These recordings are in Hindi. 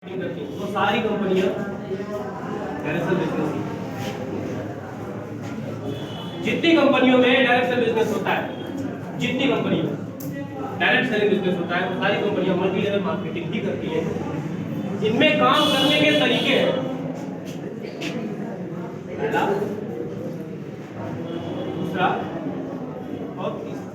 वो सारी कंपनियां डायरेक्ट सेल बिजनेस, जितनी कंपनियों में डायरेक्ट सेल बिजनेस होता है, जितनी कंपनियों में डायरेक्ट सेलिंग बिजनेस होता है, वो सारी कंपनियां मल्टी लेवल मार्केटिंग ही करती हैं। इनमें काम करने के तरीके हैं, पहला, दूसरा और तीसरा।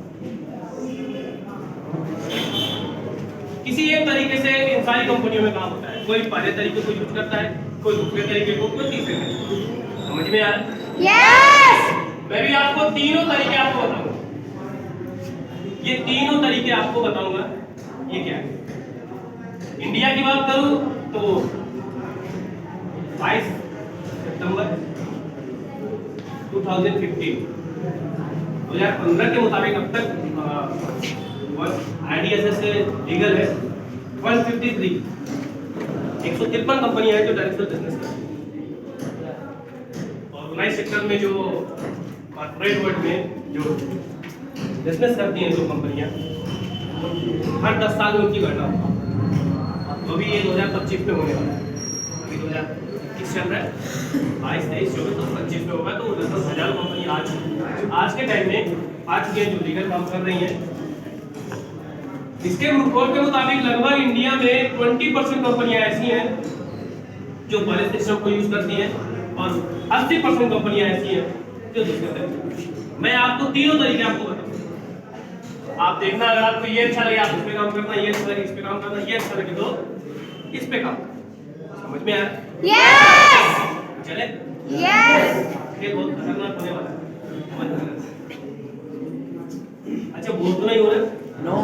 किसी एक तरीके से इन सारी कंपनियों में काम होता है। कोई पहले तरीके को यूज करता है, कोई दूसरे तरीके को, कोई तीसरे तरीके को। समझ में आ रहा है? यस। मैं भी आपको तीनों तरीके आपको बताऊंगा। ये तीनों तरीके आपको बताऊंगा। ये क्या है? इंडिया की बात करूं तो 22 सितंबर 2015 के मुताबिक अब तक IDSS से लीगल है 153 153 कंपनियां हैं जो डायरेक्ट सेल बिजनेस करती हैं। ऑर्गेनाइज सेक्टर में जो कॉर्पोरेट वर्ल्ड में जो बिजनेस करती हैं जो कंपनियां, हर 10 साल में उनकी गणना होती है। तो अभी ये 2025 में होने वाला है। अभी 2021 चल रहा है, 22, 23, 24 और 25 में होगा। तो 10,000 कंपनी आज के टाइम में आ चुकी हैं जो लीगल काम कर रही हैं। इसके रिपोर्ट के मुताबिक लगभग इंडिया में 20% कंपनियां ऐसी हैं जो पहले सिस्टम को यूज करती हैं और 80% कंपनियां ऐसी हैं जो दूसरे तरीके। मैं आपको तीनों तरीके आपको बताऊंगा। आप देखना, अगर आपको ये अच्छा लगे आप इस पे काम करना, ये अच्छा लगे इस पे काम करना, ये अच्छा लगे तो इस पे काम करना। समझ में आया? यस। चले? यस। ये बहुत खतरनाक होने वाला है। अच्छा, बोल तो नहीं हो रहा? नो।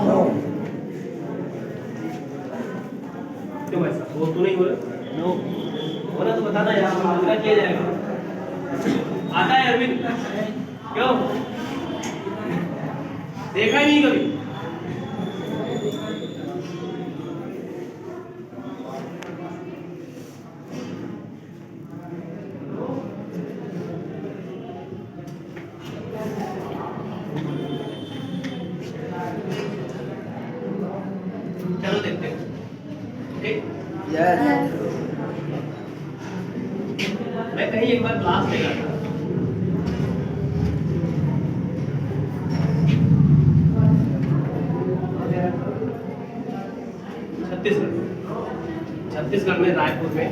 क्यों ऐसा बोल तो नहीं हो रहा? नो। बोला तो बताना यार, पूरा किया जाएगा। आता है अरविंद? क्यों देखा ही नहीं कभी? चलो देखते हैं। ठीक, यस। मैं कहीं एक बार क्लास में गया था। छत्तीसगढ़ में रायपुर में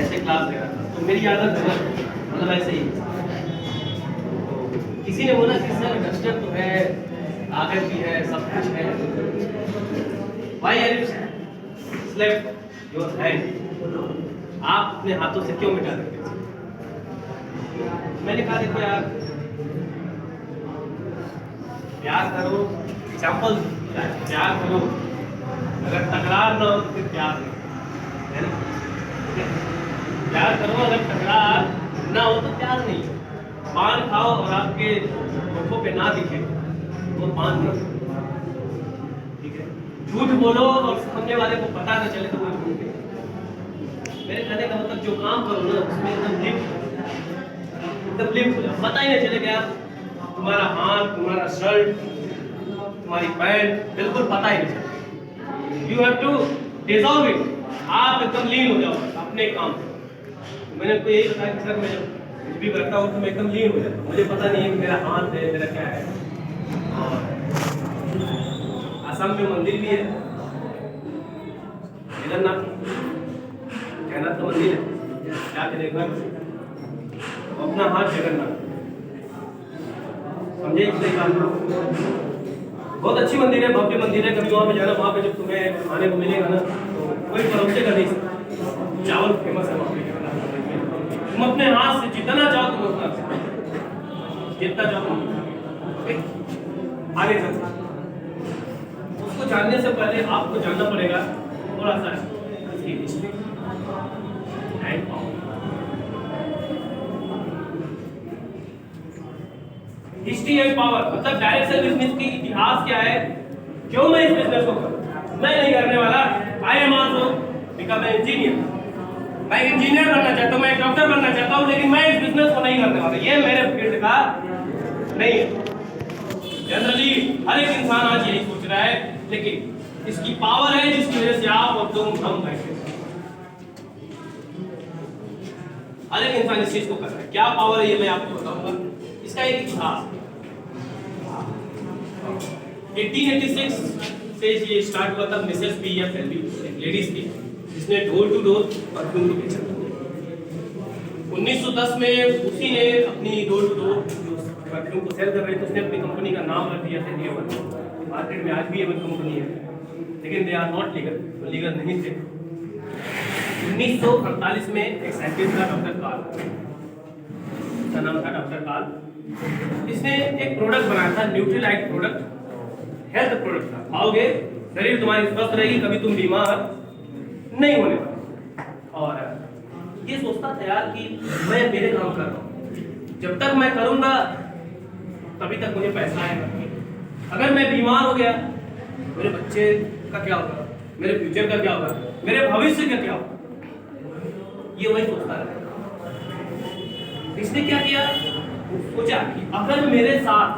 ऐसे क्लास ले रहा था। तो मेरी आदत है मतलब ऐसे ही, तो किसी ने बोला कि सर डस्टर तो है, कागज भी है, सब कुछ है, why are you slept your hand? आप अपने हाथों से क्यों मिटा देते हैं? मैंने कहा देखो यार, प्यार करो, एग्जाम्पल प्यार करो, अगर तकरार ना हो तो फिर प्यार नहीं है ना? प्यार करो, अगर तकरार ना हो तो प्यार नहीं है। पान खाओ और आपके होठों पे ना दिखे वो पान नहीं, ठीक है? झूठ बोलो और सामने वाले को पता न चले तो वो झूठ है। मेरे कहने का मतलब जो काम करो ना उसमें एकदम लिंक हो जाओ, पता ही नहीं चले कि यार तुम्हारा हाथ, तुम्हारा शर्ट, तुम्हारी पैंट बिल्कुल पता ही नहीं चले। You have to dissolve it. आप एकदम लीन हो जाओ अपने काम पे। मैंने तो यही बताया कि सर मैं जब कुछ भी करता हूँ तो मैं एकदम लीन हो जाता हूँ, मुझे पता नहीं है कि मेरा हाथ है, मेरा क्या है। और असम में मंदिर भी है, जगन्नाथ जगन्नाथ का मंदिर है, जाके देखना। अपना हाथ जगन्नाथ, समझे? इसलिए बहुत अच्छी मंदिर है, भव्य मंदिर है। कभी वहाँ पे जाना, वहाँ पे जब तुम्हें खाने को मिलेगा ना तो कोई परोसेगा नहीं सकता। चावल फेमस है वहाँ पे। तुम अपने हाथ से जितना चाहो तुम उतना, जितना चाहो। आगे चलते, उसको जानने से पहले आपको जानना पड़ेगा थोड़ा सा इसकी history and power. History and power मतलब डायरेक्ट सेल बिजनेस की इतिहास क्या है, क्यों मैं इस बिजनेस को करूं? मैं नहीं करने वाला। I am also become an engineer. मैं इंजीनियर बनना चाहता हूं, मैं एक डॉक्टर बनना चाहता हूं, लेकिन मैं इस बिजनेस को नहीं करने वाला। ये मेरे फील्ड का नहीं है। जनरली हर एक इंसान आज यही सोच रहा है, लेकिन इसकी पावर है जिसकी वजह से आप और तुम हम बैठे। हर एक इंसान इस चीज को कर रहा है। क्या पावर है ये मैं आपको बताऊंगा। इसका एक इतिहास 1886 से ये स्टार्ट हुआ था। मिसेस पीएफ एलबी लेडीज थी जिसने डोर टू डोर परफ्यूम को बेचा। 1910 में उसी ने अपनी डोर टू डोर परफ्यूम को सेल कर रही थी। उसने अपनी कंपनी का नाम रख दिया था एवन। मार्केट में आज भी एवन कंपनी है, लेकिन दे आर नॉट लीगल, तो लीगल नहीं थे। 1948 में एक साइंटिस्ट था डॉक्टर कार्ल, उसका नाम था डॉक्टर कार्ल। इसने एक प्रोडक्ट बनाया था, न्यूट्रीलाइट प्रोडक्ट, हेल्थ प्रोडक्ट था। खाओगे शरीर तुम्हारी स्वस्थ रहेगी, कभी तुम बीमार नहीं होने वाले। और ये सोचता था यार कि मैं मेरे काम कर रहा हूँ, जब तक मैं करूंगा तभी तक मुझे पैसा आएगा। अगर मैं बीमार हो गया, मेरे बच्चे का क्या होगा, मेरे फ्यूचर का क्या होगा, मेरे भविष्य का क्या होगा, ये वही सोचता है। इसने क्या किया, सोचा कि अगर मेरे साथ,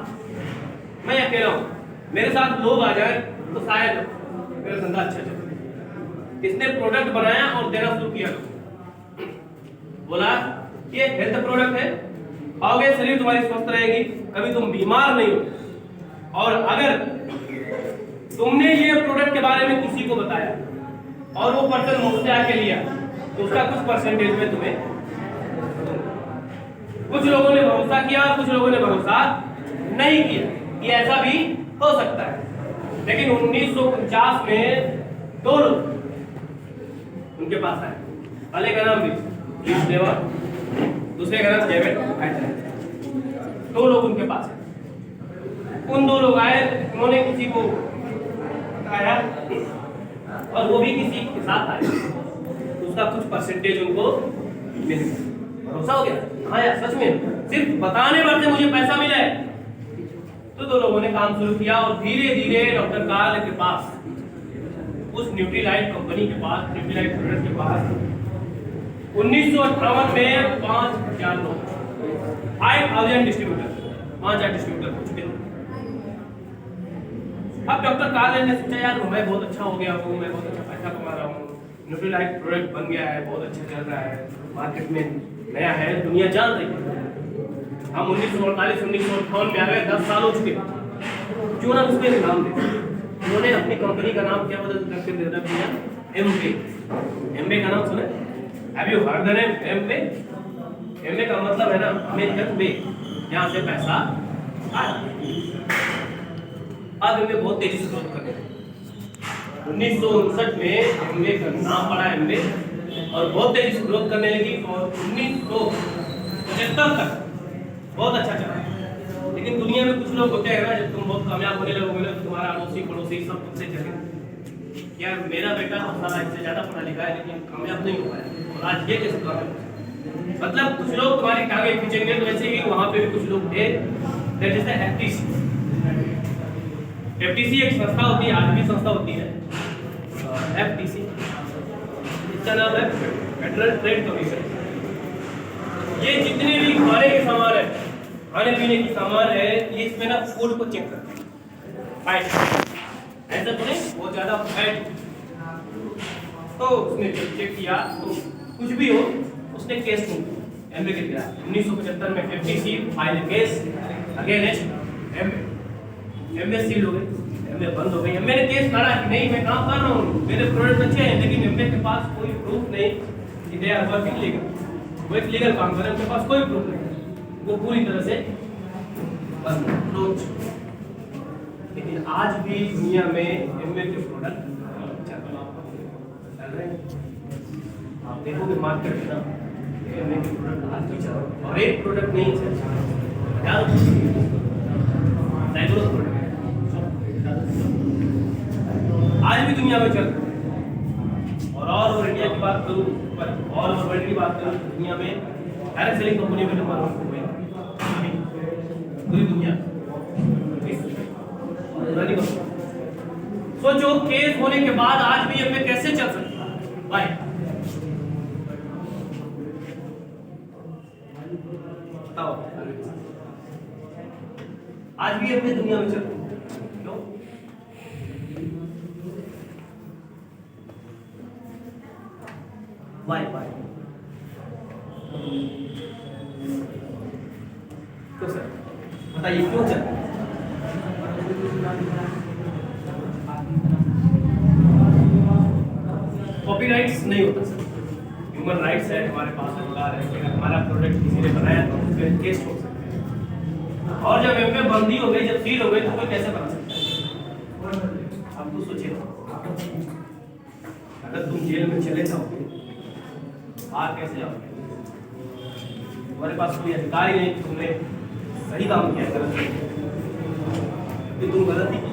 मैं अकेला हूं, मेरे साथ लोग आ जाए तो शायद मेरा धंधा अच्छा चले। इसने प्रोडक्ट बनाया और देना शुरू किया। बोला ये हेल्थ प्रोडक्ट है, खाओगे शरीर तुम्हारी स्वस्थ रहेगी, कभी तुम बीमार नहीं हो। और अगर तुमने ये प्रोडक्ट के बारे में किसी को बताया और वो पर्सन मुझसे आके लिया, तो उसका कुछ परसेंटेज में तुम्हें। कुछ लोगों ने भरोसा किया और कुछ लोगों ने भरोसा नहीं किया। ये ऐसा भी हो सकता है। लेकिन 1949 में दो लोग उनके पास आए। पहले का नाम रीस लेवर, दूसरे का नाम डेविड एटलन। दो लोग उनके पास आए। उन दो लोग आए, उन्होंने किसी को बताया और वो भी किसी के साथ आए, उसका कुछ परसेंटेज उनको मिल गया। भरोसा हो गया, हाँ यार सच में सिर्फ बताने पर से मुझे पैसा मिला है। तो दो लोगों ने काम शुरू किया और धीरे धीरे डॉक्टर कार्ल के पास, उस न्यूट्रीलाइट कंपनी के पास, न्यूट्रीलाइट प्रोडक्ट के पास 1958 में 5000 लोग, 5000 डिस्ट्रीब्यूटर, 5000 डिस्ट्रीब्यूटर हो चुके थे। अब डॉक्टर कार्ल ने सोचा यार मैं बहुत अच्छा हो गया हूँ, मैं बहुत अच्छा पैसा कमा रहा हूँ, न्यूट्रीलाइट प्रोडक्ट बन गया है, बहुत अच्छा चल रहा है, मार्केट में नया है, दुनिया जान रही है। हम 1948-1958 में आ गए, 10 साल हो चुके, क्यों ना उसके नाम दे। उन्होंने अपनी कंपनी का नाम क्या बदल करके दे दिया, एमवे। एमवे का नाम सुने? Have you heard the name Amway? Amway का मतलब है ना अमेरिकन वे, जहाँ से पैसा आया। अब एमवे बहुत तेजी से ग्रोथ कर रहे हैं। 1959 में एमवे का नाम पड़ा एमवे और बहुत तेजी से ग्रोथ करने लगी और 1975 तक बहुत अच्छा चला। लेकिन दुनिया में कुछ लोग होते हैं ना, जब तुम बहुत कामयाब होने लगोगे ना, तो तुम्हारा अड़ोसी पड़ोसी सब तुमसे चले। यार मेरा बेटा साला इससे ज्यादा पढ़ा लिखा है लेकिन कामयाब नहीं हो पाया, और आज ये कैसे कामयाब। मतलब कुछ लोग तुम्हारी टांगें खींचेंगे, तो वैसे ही वहां पे भी कुछ लोग थे। That is the FTC. FTC एक संस्था होती है, आज भी संस्था होती है एफटीसी, इसका नाम है फेडरल ट्रेड कमीशन। ये जितने भी खाने के सामान है, खाने पीने की सामान है, ये इसमें ना फूड को चेक करते हैं, फैट ऐसा तो नहीं बहुत ज्यादा फैट, तो उसने चेक किया तो कुछ भी हो, उसने केस नहीं एमवे के खिलाफ। 1975 में FTC file case against Amway seal हो गई, एमवे बंद हो गई। एमवे ने केस लड़ा कि नहीं मैं काम कर रहा हूँ, मेरे प्रोडक्ट अच्छे हैं, लेकिन एमवे के पास कोई प्रूफ नहीं कि दे आर वर्किंग लीगल। वो एक लीगल काम कर रहे हैं, उनके पास कोई प्रूफ नहीं, वो पूरी तरह से बंद। लेकिन आज भी दुनिया में एमवे के प्रोडक्ट चल रहे हैं। आप देखोगे मार्केट में ना एमवे के प्रोडक्ट आज भी चल रहे हैं, और एक प्रोडक्ट नहीं है, सैकड़ों प्रोडक्ट आज भी दुनिया में चल रहे हैं। और इंडिया की बात करूं, और वर्ल्ड की बात करूं, दुनिया में डायरेक्ट सेलिंग कंपनी में नंबर 1 हो गई पूरी दुनिया। सोचो केस होने के बाद आज भी एमवे कैसे चल सकता है भाई? बताओ, आज भी एमवे दुनिया में चल रहा है, क्यों? वाई तो सर बताइए क्यों चल रहा है? कॉपीराइट्स नहीं होता सर, ह्यूमन राइट्स है, हमारे पास अधिकार है कि अगर हमारा प्रोडक्ट किसी ने बनाया तो उस पर केस हो सकते हैं। और जब एम पे बंदी हो गई, जब सील हो गई, तो कोई कैसे बना सकता है? आप तो सोचिए, अगर तुम जेल में चले जाओगे, बाहर कैसे जाओगे? तुम्हारे पास कोई अधिकार ही नहीं कि तुमने सही काम किया, गलत किया, कि तुम गलत ही की।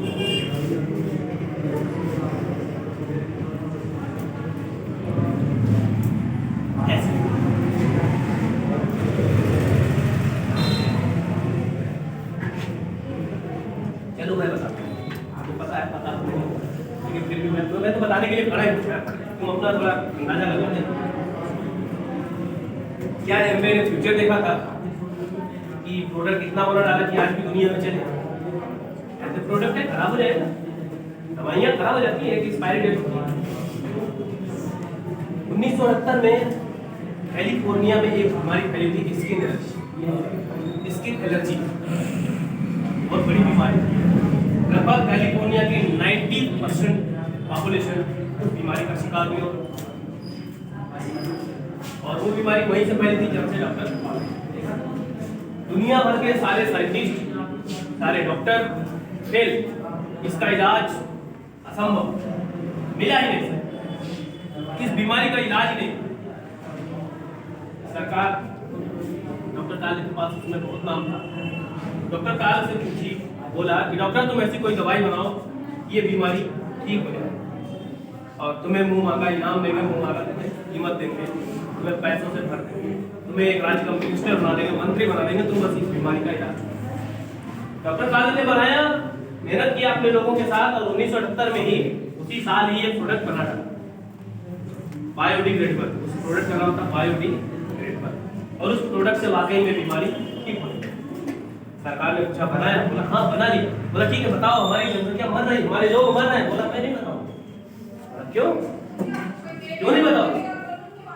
ऐसे चलो मैं बताता हूँ, आपको पता है, पता तो नहीं, लेकिन फिर भी मैं तो बताने के लिए खड़ा ही हूँ। तुम अपना थोड़ा अंदाजा लगा दे। क्या एमवे ने फ्यूचर देखा था कि प्रोडक्ट इतना बड़ा डाला कि आज की दुनिया में चले? ऐसे प्रोडक्ट है, खराब हो जाएगा, दवाइयाँ खराब हो जाती है, एक्सपायरी डेट होती है। 1969 में कैलिफोर्निया में एक बीमारी फैली थी, स्किन एलर्जी। स्किन एलर्जी बहुत बड़ी बीमारी है। लगभग कैलिफोर्निया की 90% पॉपुलेशन उस बीमारी का शिकार हुई, और वो बीमारी वहीं से फैली थी जब से डॉक्टर, दुनिया भर के सारे साइंटिस्ट, सारे डॉक्टर फेल, इसका इलाज असंभव, मिला ही नहीं सर, इस बीमारी का इलाज ही नहीं। सरकार डॉक्टर काल के पास उसमें बहुत नाम था, डॉक्टर काल से पूछी, बोला कि डॉक्टर तुम ऐसी कोई दवाई बनाओ ये बीमारी ठीक हो जाए, और तुम्हें मुंह मांगा इनाम देंगे, मुंह मांगा कीमत देंगे, तुम्हें पैसों से भर देंगे, तुम्हें एक राज्य का मिनिस्टर बना देंगे, मंत्री बना देंगे, तुम बस इस बीमारी का इलाज। डॉक्टर काल ने बनाया, मेहनत किया अपने लोगों के साथ, और 1978 में ही उसी साल ही एक प्रोडक्ट बना डाला, बायोडिग्रेडेबल। उस प्रोडक्ट का नाम था बायोडिग्रेडेबल, और उस प्रोडक्ट से वाकई में बीमारी ठीक हो गई। सरकार ने पूछा बनाया? बोला हाँ बना लिया। बोला ठीक है बताओ, हमारी जनसंख्या मर रही, हमारे लोग मर रहे हैं। बोला मैं नहीं बताऊंगा। क्यों क्यों नहीं बताओ?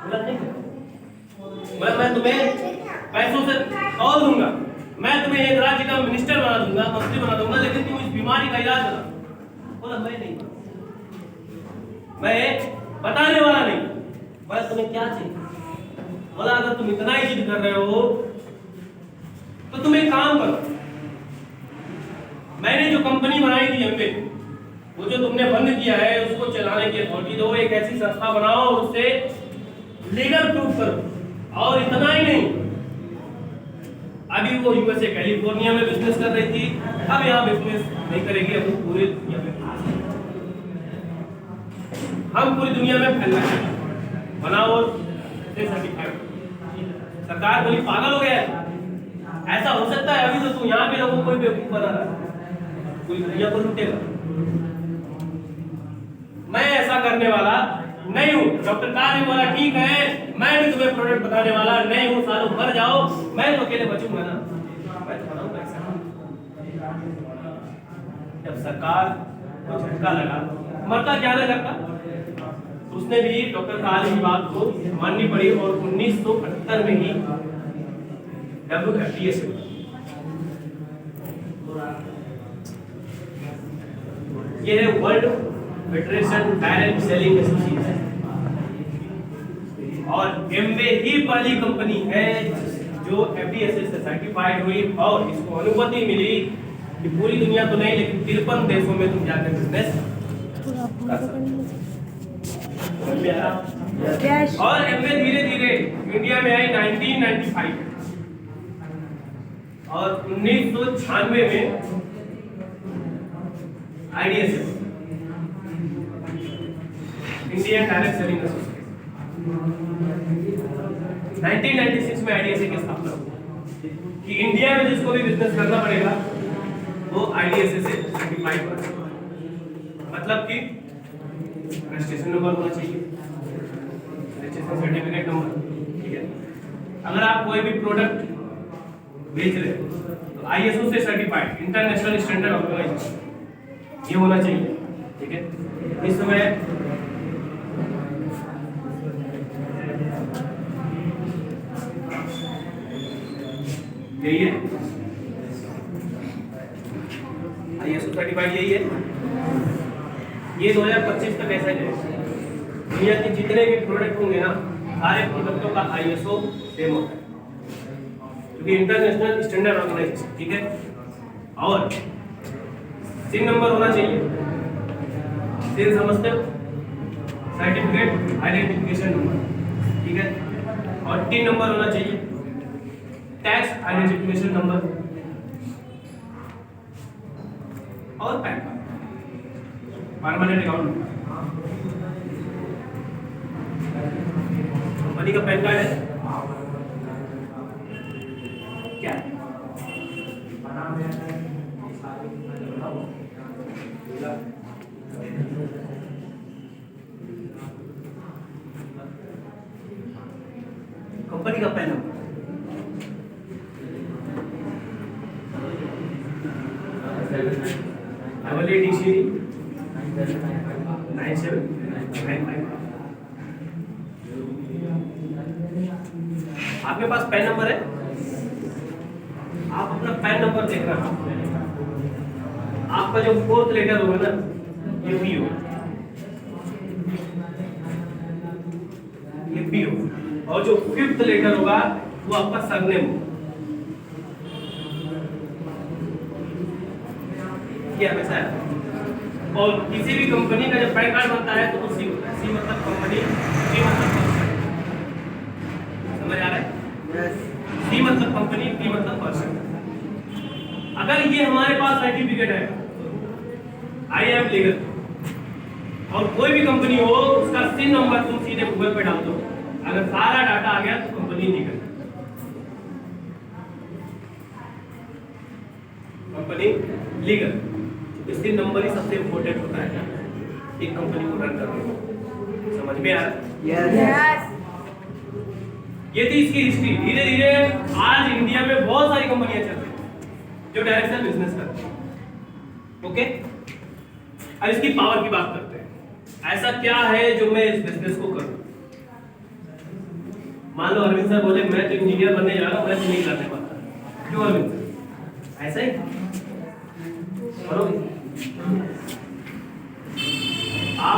बोला नहीं, बोला मैं तुम्हें पैसों से और दूंगा, मैं तुम्हें एक राज्य का मिनिस्टर बना दूंगा, मंत्री बना दूंगा, लेकिन तुम इस बीमारी का इलाज करो। बोला मैं नहीं, मैं बताने वाला नहीं। बोला तुम्हें क्या चाहिए? बोला अगर तुम इतना ही जिद कर रहे हो तो तुम एक काम करो, मैंने जो कंपनी बनाई थी एमवे, वो जो तुमने बंद किया है, उसको चलाने की अथॉरिटी दो, एक ऐसी संस्था बनाओ और उससे लीगल प्रूफ करो। और इतना ही नहीं, अभी वो यूएसए कैलिफोर्निया में बिजनेस कर रही थी, अब यहाँ बिजनेस नहीं करेगी, अब वो पूरे दुनिया में, हम पूरी दुनिया में फैलना चाहिए, बनाओ और सर्टिफाइड। सरकार बोली पागल हो गया है, ऐसा हो सकता है? अभी तो तू यहाँ पे लोगों को कोई बेवकूफ बना रहा है, कोई दुनिया को लूटेगा। मैं ऐसा करने वाला नहीं हूँ। डॉक्टर काल ने बोला ठीक है, मैं भी तुम्हें प्रोडक्ट बताने वाला नहीं हूँ, सालों मर जाओ, मैं तो अकेले बचूंगा ना, मैं तो बनाऊंगा ऐसा। जब सरकार को झटका लगा, मरता क्या ना करता, उसने भी डॉक्टर काल की बात को माननी पड़ी, और 1978 में ही WFDA से ये है world federation direct selling association, और एमवे ही पहली कंपनी है जो FDA से सर्टिफाइड हुई, और इसको अनुमति मिली कि पूरी दुनिया तो नहीं लेकिन 53 देशों में तुम जाकर बिजनेस कर सकते। और एमवे धीरे धीरे इंडिया में आई 1995, और 1996 में IDSA, Indian direct selling association, 1996 में IDSA की स्थापना हुई कि इंडिया में जिसको भी बिजनेस करना पड़ेगा वो IDSA से सर्टिफाइड होना चाहिए। मतलब कि रजिस्ट्रेशन नंबर होना चाहिए, रजिस्ट्रेशन सर्टिफिकेट नंबर, ठीक है। अगर आप कोई भी प्रोडक्ट बेच रहे हो तो ISO से सर्टिफाइड, इंटरनेशनल स्टैंडर्ड ऑर्गेनाइजेशन, ये होना चाहिए, ठीक है। इस समय यही है ISO सर्टिफाइड, यही है। ये 2025 तक ऐसा ही है। दुनिया के जितने भी प्रोडक्ट होंगे ना, सारे प्रोडक्टों का ISO सेम होता है, क्योंकि इंटरनेशनल स्टैंडर्ड ऑर्गेनाइजेशन, ठीक है। और सिन नंबर होना चाहिए, सिन समझते हो, सर्टिफिकेट आइडेंटिफिकेशन नंबर, ठीक है। और टीन नंबर होना चाहिए, टैक्स आइडेंटिफिकेशन नंबर, और pan card, permanent account number. Company का पैन कार्ड है क्या है? कंपनी का पैन नंबर DCD 9795। आपके पास पैन नंबर है, आप अपना पैन नंबर देखना। आपका जो 4th लेटर होगा ना, ये P होगा, ये P होगा। और जो 5th लेटर होगा वो आपका सरनेम होगा। ये हमेशा है। और किसी भी कंपनी का जब पैन कार्ड बनता है तो सी होता है। सी मतलब कंपनी, सी मतलब पर्सन। समझ आ रहा है? सी मतलब कंपनी, पी मतलब पर्सन। अगर ये हमारे पास सर्टिफिकेट है, आई एम लीगल, और कोई भी कंपनी हो, उसका सिन नंबर तुम सीधे गूगल पे डाल दो, अगर सारा डाटा आ गया तो कंपनी लीगल, कंपनी लीगल। इसलिए नंबर ही सबसे इम्पोर्टेंट होता है एक कंपनी को रन करने में। समझ में आ रहा है? Yes. ये थी इसकी हिस्ट्री। धीरे धीरे आज इंडिया में बहुत सारी कंपनियां चल रही हैं जो डायरेक्ट बिजनेस करती हैं। ओके, अब इसकी पावर की बात करते हैं। ऐसा क्या है जो मैं इस बिजनेस को करूं? मान लो अरविंद सर बोले मैं तो इंजीनियर बनने जा रहा हूं, मैं तो नहीं करने पाता। क्यों अरविंद सर? ऐसा ही करोगे?